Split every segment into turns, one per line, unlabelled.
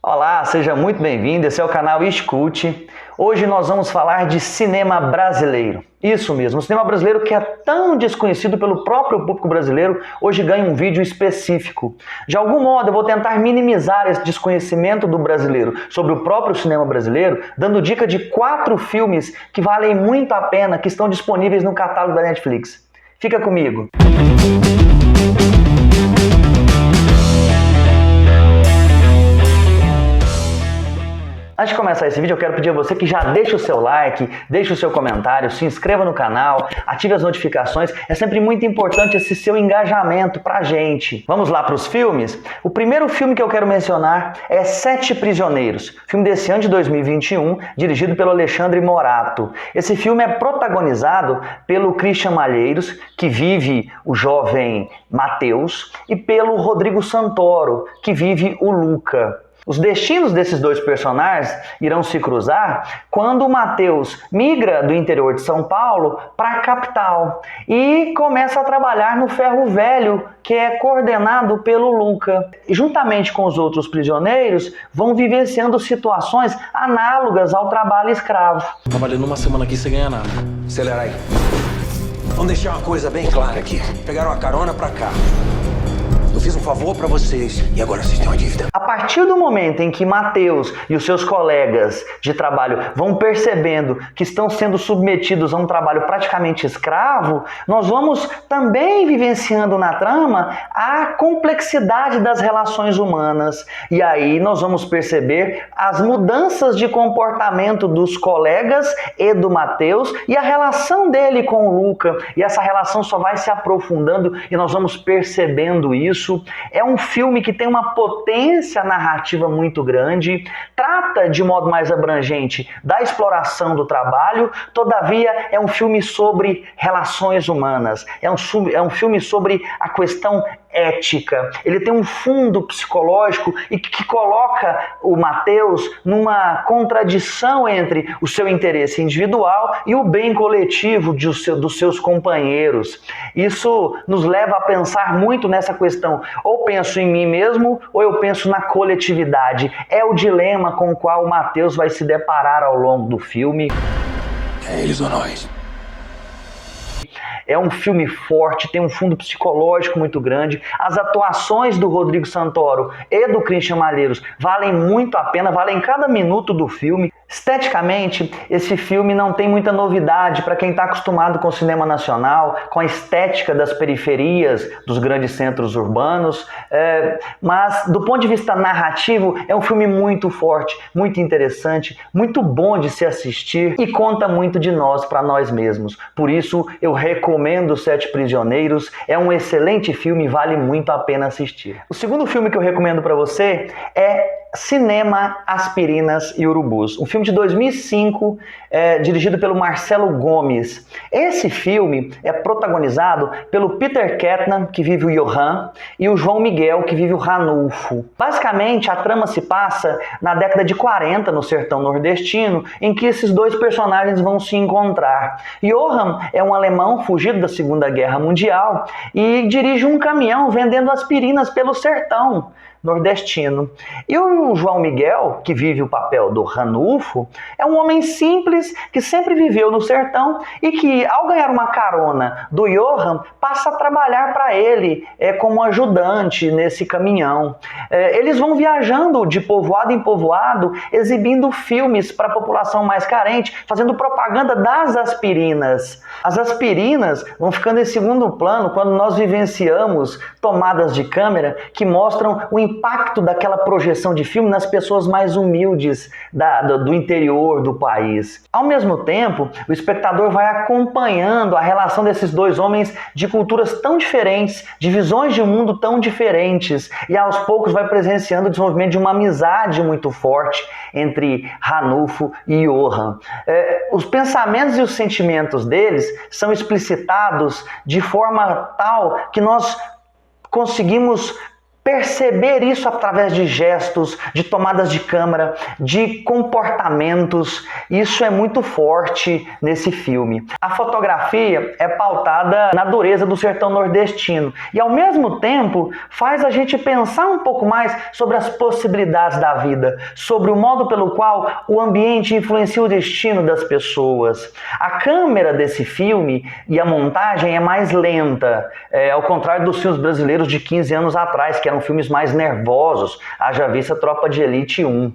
Olá, seja muito bem-vindo, esse é o canal Escute. Hoje nós vamos falar de cinema brasileiro. Isso mesmo, o cinema brasileiro que é tão desconhecido pelo próprio público brasileiro, hoje ganha um vídeo específico. De algum modo eu vou tentar minimizar esse desconhecimento do brasileiro sobre o próprio cinema brasileiro, dando dica de 4 filmes que valem muito a pena, que estão disponíveis no catálogo da Netflix. Fica comigo! Antes de começar esse vídeo, eu quero pedir a você que já deixe o seu like, deixe o seu comentário, se inscreva no canal, ative as notificações. É sempre muito importante esse seu engajamento pra gente. Vamos lá para os filmes? O primeiro filme que eu quero mencionar é Sete Prisioneiros, filme desse ano de 2021, dirigido pelo Alexandre Morato. Esse filme é protagonizado pelo Christian Malheiros, que vive o jovem Mateus, e pelo Rodrigo Santoro, que vive o Luca. Os destinos desses dois personagens irão se cruzar quando o Mateus migra do interior de São Paulo para a capital e começa a trabalhar no Ferro Velho, que é coordenado pelo Luca. Juntamente com os outros prisioneiros, vão vivenciando situações análogas ao trabalho escravo.
Trabalhando uma semana aqui sem ganhar nada.
Acelera aí. Vamos deixar uma coisa bem clara aqui. Pegaram uma carona pra cá. Eu fiz um favor pra vocês e agora vocês têm uma dívida.
A partir do momento em que Mateus e os seus colegas de trabalho vão percebendo que estão sendo submetidos a um trabalho praticamente escravo, nós vamos também vivenciando na trama a complexidade das relações humanas. E aí nós vamos perceber as mudanças de comportamento dos colegas e do Mateus e a relação dele com o Luca. E essa relação só vai se aprofundando e nós vamos percebendo isso. É um filme que tem uma potência narrativa muito grande, trata de modo mais abrangente da exploração do trabalho, todavia é um filme sobre relações humanas, é um filme sobre a questão ética. Ele tem um fundo psicológico e que coloca o Mateus numa contradição entre o seu interesse individual e o bem coletivo dos seus companheiros. Isso nos leva a pensar muito nessa questão. Ou penso em mim mesmo, ou eu penso na coletividade. É o dilema com o qual o Mateus vai se deparar ao longo do filme.
É eles ou nós?
É um filme forte, tem um fundo psicológico muito grande. As atuações do Rodrigo Santoro e do Christian Malheiros valem muito a pena, valem cada minuto do filme. Esteticamente, esse filme não tem muita novidade para quem está acostumado com o cinema nacional, com a estética das periferias dos grandes centros urbanos, mas do ponto de vista narrativo é um filme muito forte, muito interessante, muito bom de se assistir e conta muito de nós para nós mesmos. Por isso eu recomendo Sete Prisioneiros, é um excelente filme e vale muito a pena assistir. O segundo filme que eu recomendo para você é Cinema, Aspirinas e Urubus, um filme de 2005, dirigido pelo Marcelo Gomes. Esse filme é protagonizado pelo Peter Kettner, que vive o Johan, e o João Miguel, que vive o Ranulfo. Basicamente, a trama se passa na década de 40, no sertão nordestino, em que esses dois personagens vão se encontrar. Johan é um alemão fugido da Segunda Guerra Mundial e dirige um caminhão vendendo aspirinas pelo sertão nordestino. E o João Miguel, que vive o papel do Ranulfo, é um homem simples que sempre viveu no sertão e que, ao ganhar uma carona do Johan, passa a trabalhar para ele como ajudante nesse caminhão. Eles vão viajando de povoado em povoado, exibindo filmes para a população mais carente, fazendo propaganda das aspirinas. As aspirinas vão ficando em segundo plano quando nós vivenciamos tomadas de câmera que mostram o impacto daquela projeção de filme nas pessoas mais humildes do interior do país. Ao mesmo tempo, o espectador vai acompanhando a relação desses dois homens de culturas tão diferentes, de visões de mundo tão diferentes, e aos poucos vai presenciando o desenvolvimento de uma amizade muito forte entre Ranulfo e Johan. Os pensamentos e os sentimentos deles são explicitados de forma tal que nós conseguimos perceber isso através de gestos, de tomadas de câmera, de comportamentos, isso é muito forte nesse filme. A fotografia é pautada na dureza do sertão nordestino e ao mesmo tempo faz a gente pensar um pouco mais sobre as possibilidades da vida, sobre o modo pelo qual o ambiente influencia o destino das pessoas. A câmera desse filme e a montagem é mais lenta, ao contrário dos filmes brasileiros de 15 anos atrás, que eram filmes mais nervosos, haja vista Tropa de Elite 1.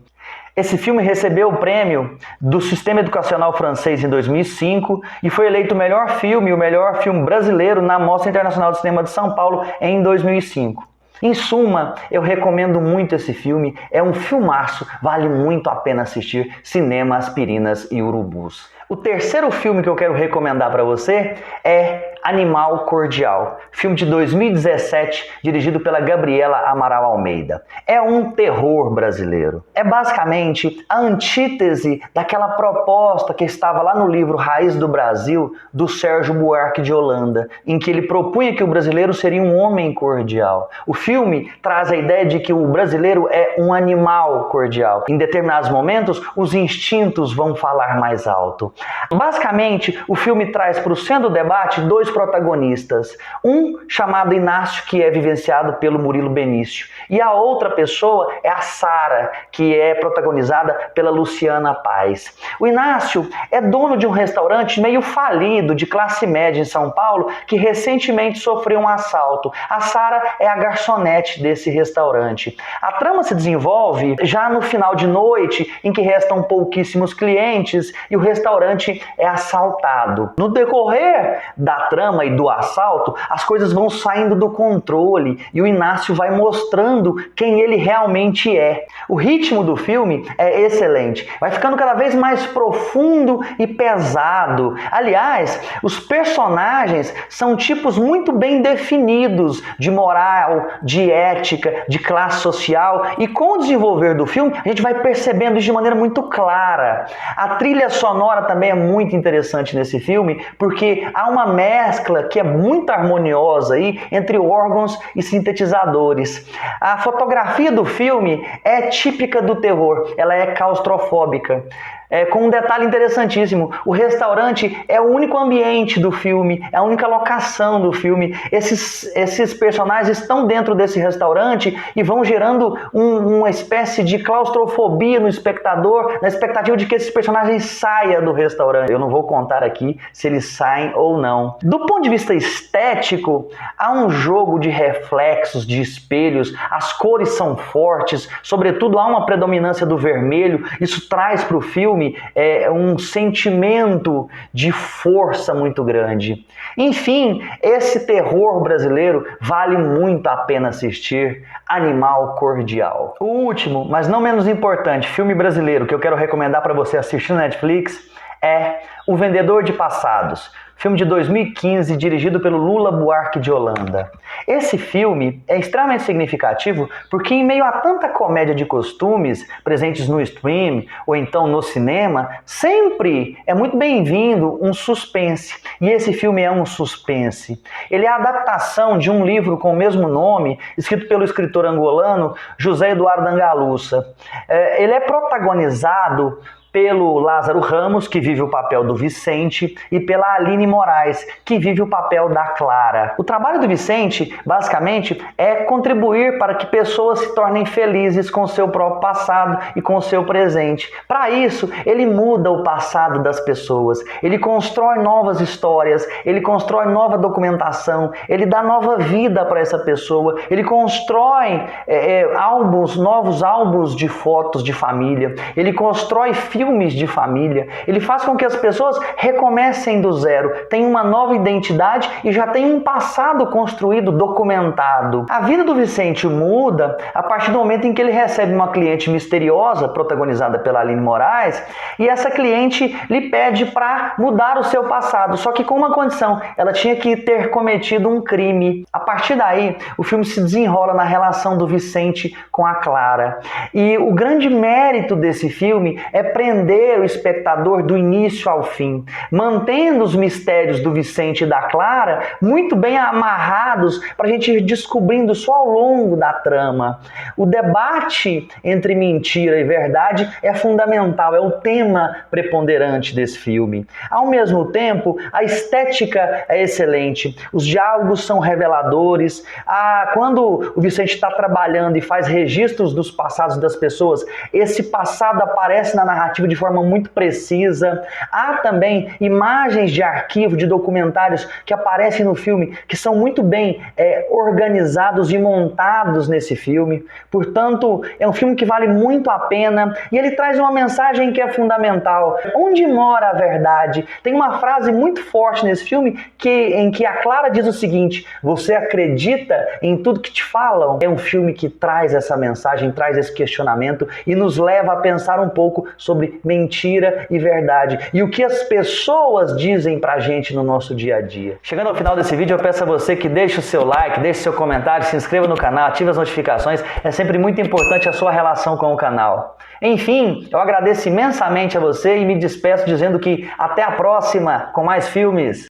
Esse filme recebeu o prêmio do Sistema Educacional Francês em 2005 e foi eleito o melhor filme e o melhor filme brasileiro na Mostra Internacional de Cinema de São Paulo em 2005. Em suma, eu recomendo muito esse filme, é um filmaço, vale muito a pena assistir. Cinema, aspirinas e urubus. O terceiro filme que eu quero recomendar para você é Animal Cordial, filme de 2017, dirigido pela Gabriela Amaral Almeida. É um terror brasileiro. É basicamente a antítese daquela proposta que estava lá no livro Raiz do Brasil, do Sérgio Buarque de Holanda, em que ele propunha que o brasileiro seria um homem cordial. O filme traz a ideia de que o brasileiro é um animal cordial. Em determinados momentos, os instintos vão falar mais alto. Basicamente, o filme traz para o centro do debate dois protagonistas. Um chamado Inácio, que é vivenciado pelo Murilo Benício. E a outra pessoa é a Sara, que é protagonizada pela Luciana Paz. O Inácio é dono de um restaurante meio falido, de classe média em São Paulo, que recentemente sofreu um assalto. A Sara é a garçonete desse restaurante. A trama se desenvolve já no final de noite, em que restam pouquíssimos clientes e o restaurante é assaltado. No decorrer da trama e do assalto, as coisas vão saindo do controle e o Inácio vai mostrando quem ele realmente é. O ritmo do filme é excelente, vai ficando cada vez mais profundo e pesado. Aliás, os personagens são tipos muito bem definidos de moral, de ética, de classe social, e com o desenvolver do filme a gente vai percebendo isso de maneira muito clara. A trilha sonora também é muito interessante nesse filme, porque há uma mescla que é muito harmoniosa aí entre órgãos e sintetizadores. A fotografia do filme é típica do terror, ela é claustrofóbica. Com um detalhe interessantíssimo, o restaurante é o único ambiente do filme, é a única locação do filme. Esses personagens estão dentro desse restaurante e vão gerando uma espécie de claustrofobia no espectador, na expectativa de que esses personagens saiam do restaurante. Eu não vou contar aqui se eles saem ou não. Do ponto de vista estético, há um jogo de reflexos, de espelhos, as cores são fortes, sobretudo há uma predominância do vermelho, isso traz para o filme um sentimento de força muito grande. Enfim, esse terror brasileiro vale muito a pena assistir. Animal Cordial. O último, mas não menos importante, filme brasileiro que eu quero recomendar para você assistir na Netflix é O Vendedor de Passados, filme de 2015 dirigido pelo Lula Buarque de Holanda. Esse filme é extremamente significativo porque em meio a tanta comédia de costumes presentes no stream ou então no cinema, sempre é muito bem-vindo um suspense. E esse filme é um suspense. Ele é a adaptação de um livro com o mesmo nome, escrito pelo escritor angolano José Eduardo Angalussa. Ele é protagonizado pelo Lázaro Ramos, que vive o papel do Vicente, e pela Aline Moraes, que vive o papel da Clara. O trabalho do Vicente, basicamente, é contribuir para que pessoas se tornem felizes com o seu próprio passado e com o seu presente. Para isso, ele muda o passado das pessoas, ele constrói novas histórias, ele constrói nova documentação, ele dá nova vida para essa pessoa, ele constrói novos álbuns de fotos de família, ele constrói filmes de família, ele faz com que as pessoas recomecem do zero, tenham uma nova identidade e já tenham um passado construído, documentado. A vida do Vicente muda a partir do momento em que ele recebe uma cliente misteriosa, protagonizada pela Aline Moraes, e essa cliente lhe pede para mudar o seu passado, só que com uma condição, ela tinha que ter cometido um crime. A partir daí, o filme se desenrola na relação do Vicente com a Clara. E o grande mérito desse filme é prender prender o espectador do início ao fim, mantendo os mistérios do Vicente e da Clara muito bem amarrados para a gente ir descobrindo só ao longo da trama. O debate entre mentira e verdade é fundamental, é o tema preponderante desse filme. Ao mesmo tempo, a estética é excelente, os diálogos são reveladores. Quando o Vicente está trabalhando e faz registros dos passados das pessoas, esse passado aparece na narrativa de forma muito precisa. Há também imagens de arquivo, de documentários que aparecem no filme, que são muito bem organizados e montados nesse filme. Portanto, é um filme que vale muito a pena e ele traz uma mensagem que é fundamental. Onde mora a verdade? Tem uma frase muito forte nesse filme em que a Clara diz o seguinte: você acredita em tudo que te falam? É um filme que traz essa mensagem, traz esse questionamento e nos leva a pensar um pouco sobre mentira e verdade e o que as pessoas dizem pra gente no nosso dia a dia. Chegando ao final desse vídeo, eu peço a você que deixe o seu like, deixe o seu comentário, se inscreva no canal, ative as notificações. É sempre muito importante a sua relação com o canal. Enfim, eu agradeço imensamente a você e me despeço dizendo que até a próxima com mais filmes.